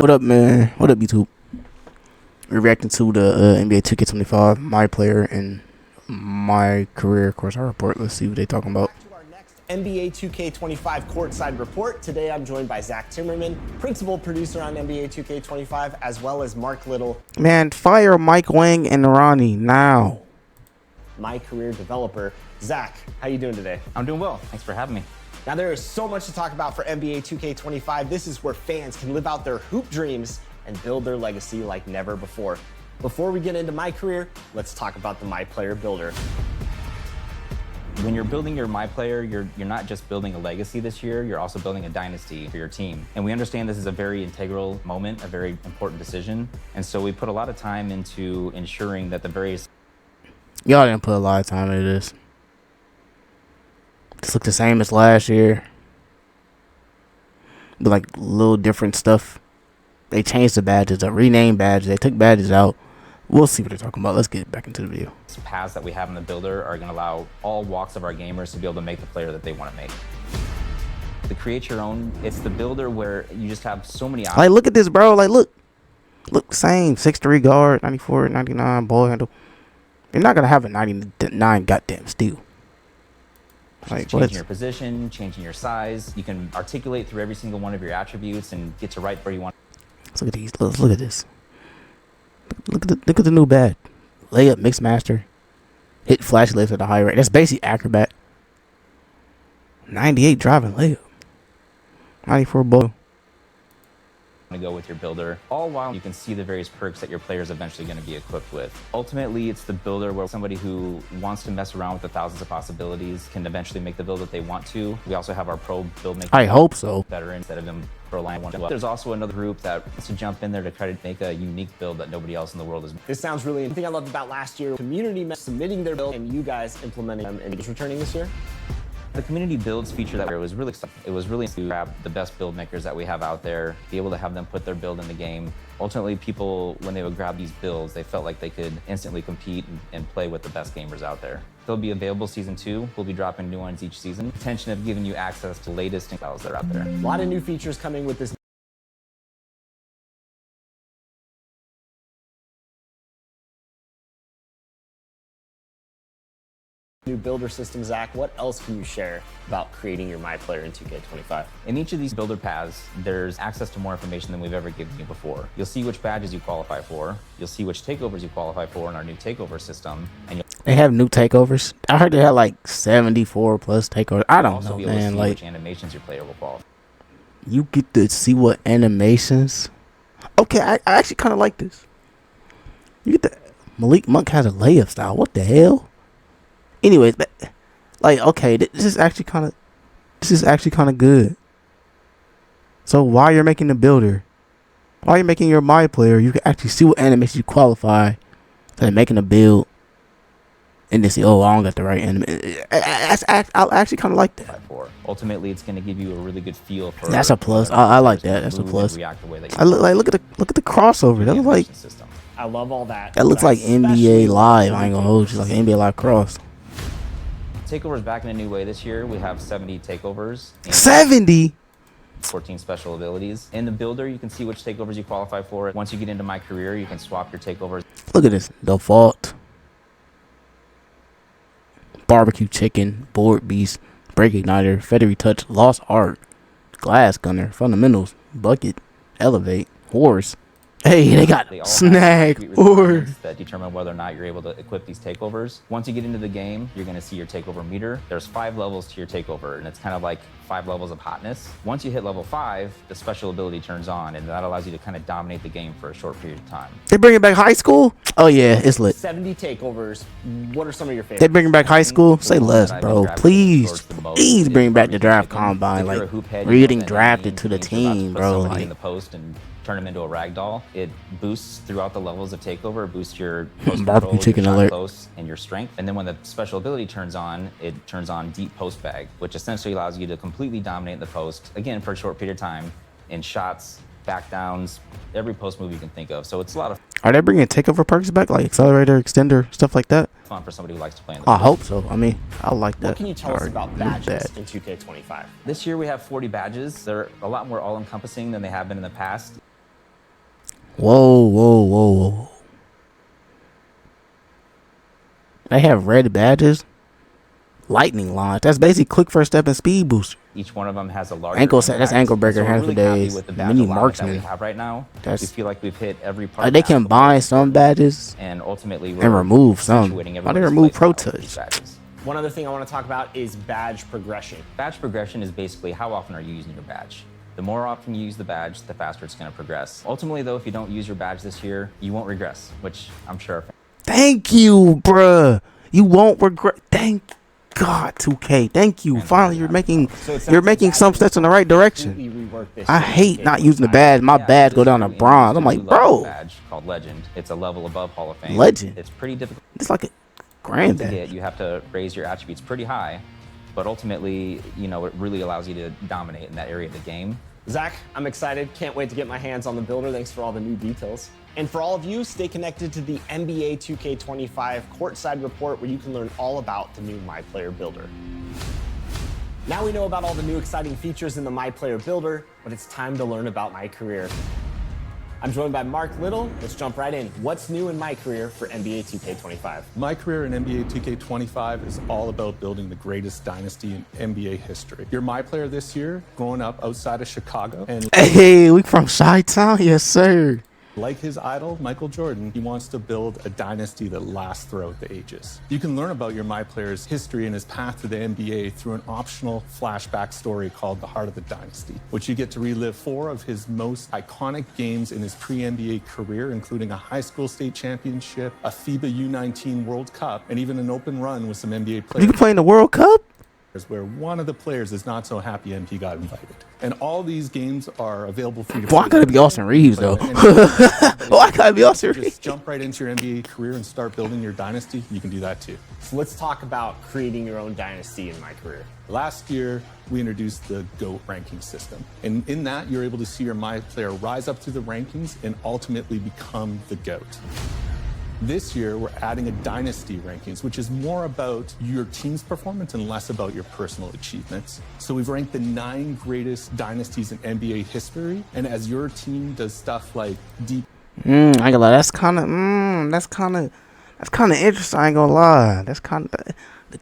What up, man? What up, YouTube? We're reacting to the NBA 2K25, my player, and my career course report. Let's see what they talking about. To our next NBA 2K25 courtside report. Today I'm joined by Zach Timmerman, principal producer on NBA 2K25, as well as Mark Little. Man, fire Mike Wang and Ronnie now. My career developer. Zach, how you doing today? I'm doing well. Thanks for having me. Now there is so much to talk about for NBA 2K25. This is where fans can live out their hoop dreams and build their legacy like never before. Before we get into my career, let's talk about the Myplayer builder. When you're building your Myplayer, you're not just building a legacy this year, you're also building a dynasty for your team. And we understand this is a very integral moment, a very important decision. And so we put a lot of time into ensuring that the various... Y'all didn't put a lot of time into this. This looked the same as last year. But like little different stuff. They changed the badges, renamed badges, they took badges out. We'll see what they're talking about. Let's get back into the video. Paths that we have in the builder are going to allow all walks of our gamers to be able to make the player that they want to make. To create your own, it's the builder where you just have so many options. Like, look at this, bro. Like, look, same 6'3" guard, 94, 99 ball handle. You're not gonna have a 99 goddamn steal. Like, changing your position, changing your size. You can articulate through every single one of your attributes and get to right where you want. Let's look at these. Look at this. Look at the new bad. Layup, mix master. Hit flash lift at a high rate. That's basically acrobat. 98 driving layup. 94 ball. To go with your builder, all while you can see the various perks that your player is eventually going to be equipped with. Ultimately, it's the builder where somebody who wants to mess around with the thousands of possibilities can eventually make the build that they want to. We also have our pro build maker. I hope so. Veteran instead of them pro line one. There's also another group that wants to jump in there to try to make a unique build that nobody else in the world is. This sounds really. The thing I loved about last year, community members submitting their build and you guys implementing them and returning this year. The community builds feature that was really exciting. It was really to grab the best build makers that we have out there, be able to have them put their build in the game. Ultimately, people, when they would grab these builds, they felt like they could instantly compete and play with the best gamers out there. They'll be available season 2. We'll be dropping new ones each season. Intention of giving you access to latest styles that are out there. A lot of new features coming with this. New builder system, Zach. What else can you share about creating your Myplayer in 2K25? In each of these builder paths, there's access to more information than we've ever given you before. You'll see which badges you qualify for. You'll see which takeovers you qualify for in our new takeover system. And they have new takeovers. I heard they had like 74 plus takeovers. I don't know, man. Like, which animations your player will qualify. You get to see what animations. Okay, I actually kind of like this. You get the Malik Monk has a layup style. What the hell? Anyways, like, okay, this is actually kind of good. So while you're making the builder, while you're making your my player, you can actually see what animation you qualify. So making a build, and then see, oh, I don't got the right animation. I actually kind of like that. Ultimately, it's going to give you a really good feel for. That's a plus. I like that. That's a plus. Look at the crossover. That looks like. I love all that. That looks like NBA Live. I ain't gonna hold you, like NBA Live cross. Takeovers back in a new way this year. We have 70 takeovers. 70? 14 special abilities. In the builder, you can see which takeovers you qualify for. Once you get into my career, you can swap your takeovers. Look at this. Default. Barbecue chicken. Board beast. Break igniter. Feathery touch. Lost art. Glass gunner. Fundamentals. Bucket. Elevate. Horse. Hey, they got snag or that determine whether or not you're able to equip these takeovers. Once you get into the game, you're going to see your takeover meter. There's 5 levels to your takeover, and it's kind of like 5 levels of hotness. Once you hit level 5, the special ability turns on, and that allows you to kind of dominate the game for a short period of time. They bringing back high school? Oh yeah, it's lit. 70 takeovers. What are some of your favorites? They bringing back high school? Say less, bro. Please bring back the draft combine. Like, we're getting drafted to the team, bro. Like, in the post and turn them into a ragdoll. It boosts throughout the levels of takeover. It boosts your post control, your shot close, and your strength. And then when the special ability turns on, it turns on deep post bag, which essentially allows you to completely dominate the post, again, for a short period of time, in shots, back downs, every post move you can think of. So it's a lot of Are they bringing takeover perks back, like accelerator, extender, stuff like that? fun for somebody who likes to play in the I hope so. I mean, I like that. What can you tell us about badges in 2K25? This year we have 40 badges. They're a lot more all-encompassing than they have been in the past. Whoa, whoa, whoa, whoa. They have red badges. Lightning launch. That's basically quick first step and speed booster. Each one of them has a larger Ankle set. That's impact. ankle breaker. So we're Hands for really happy days. with the badge Mini alignment that we marksman. have right now. That's. We feel like we've hit every part. They of combine some badges and ultimately and remove some. situating Why they everybody's remove playstyle pro with these touch? badges. One other thing I want to talk about is badge progression. Badge progression is basically how often are you using your badge. The more often you use the badge, the faster it's going to progress. Ultimately, though, if you don't use your badge this year, you won't regress, which I'm sure. Thank you, bruh. You won't regret. Thank God, 2K. Thank you. Finally, you're making some steps in the right direction. I hate not using the badge. My badge go down to bronze. I'm like, bro. Badge called Legend. It's a level above Hall of Fame. Legend. It's pretty difficult. It's like a grand to badge. get. You have to raise your attributes pretty high, but ultimately, you know, it really allows you to dominate in that area of the game. Zach, I'm excited. Can't wait to get my hands on the builder. Thanks for all the new details. And for all of you, stay connected to the NBA 2K25 Courtside Report, where you can learn all about the new MyPlayer Builder. Now we know about all the new exciting features in the MyPlayer Builder, but it's time to learn about my career. I'm joined by Mark Little. Let's jump right in. What's new in my career for NBA 2K25? My career in NBA 2K25 is all about building the greatest dynasty in NBA history. You're my player this year, growing up outside of Chicago, and Hey, we from Chi-Town? Yes, sir. like his idol, Michael Jordan, he wants to build a dynasty that lasts throughout the ages. You can learn about your My Player's history and his path to the NBA through an optional flashback story called The Heart of the Dynasty, which you get to relive 4 of his most iconic games in his pre-NBA career, including a high school state championship, a FIBA U19 World Cup, and even an open run with some NBA players. You can play in the World Cup? Where one of the players is not so happy MP got invited. And all these games are available for you to Well, I gotta be Austin Reeves, though. Oh, I gotta be Austin Reeves. Just jump right into your NBA career and start building your dynasty. You can do that too. So let's talk about creating your own dynasty in my career. Last year, we introduced the GOAT ranking system. And in that, you're able to see your My Player rise up through the rankings and ultimately become the GOAT. This year, we're adding a dynasty rankings, which is more about your team's performance and less about your personal achievements. So we've ranked the 9 greatest dynasties in NBA history. And as your team does stuff like deep... I ain't gonna lie. That's kind of interesting. I ain't gonna lie. That's kind of...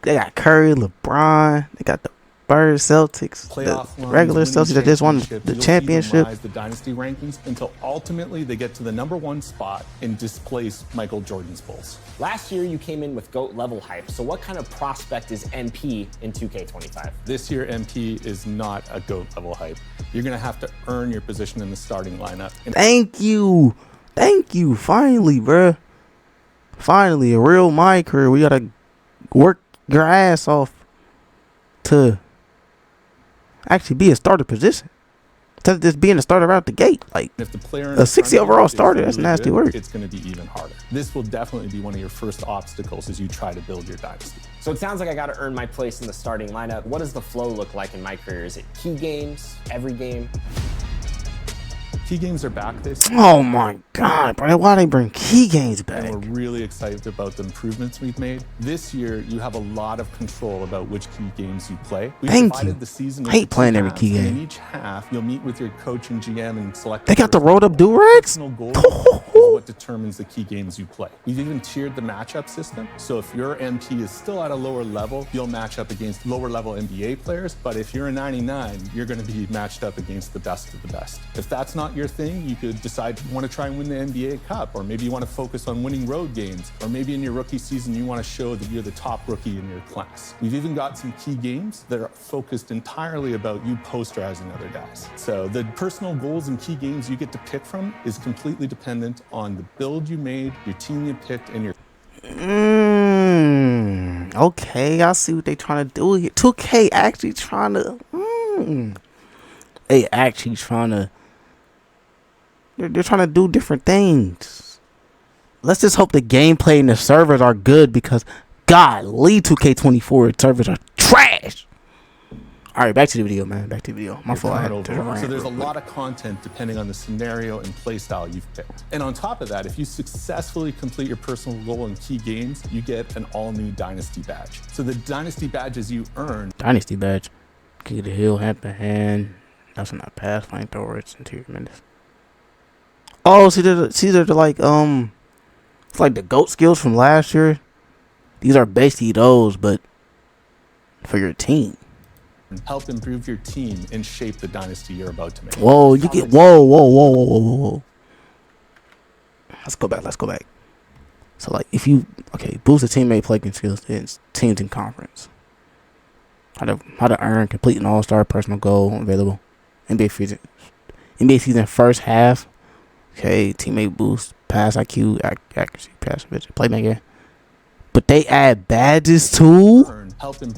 They got Curry, LeBron. They got the Spurs, Celtics, the regular Celtics that just won the championship. The dynasty rankings until ultimately they get to the #1 spot and displace Michael Jordan's Bulls. Last year, you came in with GOAT level hype. So what kind of prospect is MP in 2K25? This year, MP is not a GOAT level hype. You're going to have to earn your position in the starting lineup. And Thank you. Finally, bruh. Finally, a real My career. We gotta work your ass off to actually be a starter position. Instead of just being a starter out the gate. Like, if the player a 60 overall starter, that's nasty work. It's going to be even harder. This will definitely be one of your first obstacles as you try to build your dynasty. So it sounds like I got to earn my place in the starting lineup. What does the flow look like in my career? Is it key games, every game? Key games are back this year. Oh my God, bro. Why they bring key games back? And we're really excited about the improvements we've made. This year, you have a lot of control about which key games you play. We Thank you. The season I hate playing every key game. In each half, you'll meet with your coach and GM and select. They got the rolled up Durex? Personal goal is what determines the key games you play. We've even tiered the matchup system. So if your MP is still at a lower level, you'll match up against lower level NBA players. But if you're a 99, you're going to be matched up against the best of the best. If that's not your thing, you could decide you want to try and win the NBA Cup, or maybe you want to focus on winning road games, or maybe in your rookie season you want to show that you're the top rookie in your class. We've even got some key games that are focused entirely about you posterizing other guys. So the personal goals and key games you get to pick from is completely dependent on the build you made, your team you picked, and your... Okay, I see what they trying to do here. 2K actually trying to... They actually trying to... They're trying to do different things. Let's just hope the gameplay and the servers are good, because golly, 2K24 servers are trash. All right, back to the video, man. Back to the video. My fault. So there's a lot of content depending on the scenario and play style you've picked. And on top of that, if you successfully complete your personal goal in key games, you get an all-new Dynasty badge. So the Dynasty badges you earn... Dynasty badge. Kick of the heel, hand to hand. That's not pass, flamethrower, it's interior menace. Oh, see, they're like it's like the GOAT skills from last year. These are basically those, but for your team. Help improve your team and shape the dynasty you're about to make. Whoa, you get whoa. Let's go back. So like if you boost the teammate play skills, it's teams in conference. How to earn complete an all-star personal goal available. NBA season first half. Okay, teammate boost, pass IQ, accuracy, pass vision, playmaker. But they add badges too.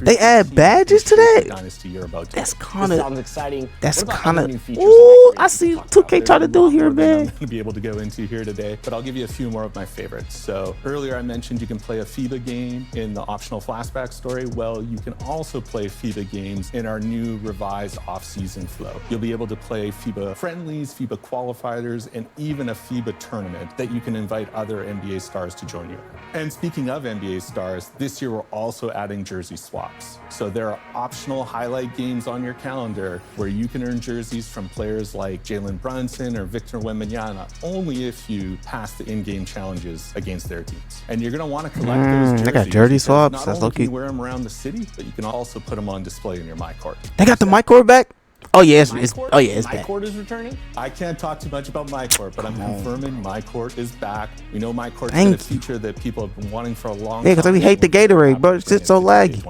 They add badges to that. That's kind of sounds exciting. That's kind of. Ooh, Ooh, I see 2K try to do here, man. I'm going to be able to go into here today, but I'll give you a few more of my favorites. So earlier I mentioned you can play a FIBA game in the optional flashback story. Well, you can also play FIBA games in our new revised off-season flow. You'll be able to play FIBA friendlies, FIBA qualifiers, and even a FIBA tournament that you can invite other NBA stars to join you in. And speaking of NBA stars, this year we're also adding jersey swaps. So there are optional highlight games on your calendar where you can earn jerseys from players like Jalen Brunson or Victor Wembanyama only if you pass the in-game challenges against their teams. And you're going to want to collect those jerseys. They got jersey swaps. Not That's only lucky. can you wear them around the city, but you can also put them on display in your MyCourt. They got the MyCourt back. Oh yeah, it's MyCourt? back. MyCourt is returning? I can't talk too much about MyCourt, but I'm confirming MyCourt is back. We know MyCourt's Thank been a feature that people have been wanting for a long time. Yeah, because we hate the Gatorade, bro. It's just so laggy.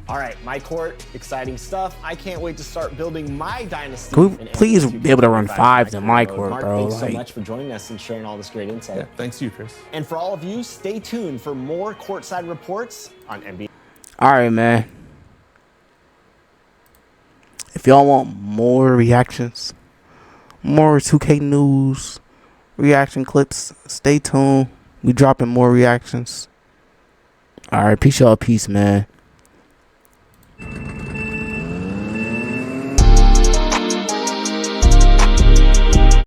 All right, MyCourt, exciting stuff. I can't wait to start building my dynasty. Can we in please NBA be able to run 2K25 fives in mode. MyCourt, Mark, bro? thanks so Like- much for joining us and sharing all this great insight. Yeah, thanks to you, Chris. And for all of you, stay tuned for more courtside reports on NBA. All right, man. If y'all want more reactions, more 2K news, reaction clips, stay tuned. We dropping more reactions. All right, peace, y'all. Peace, man.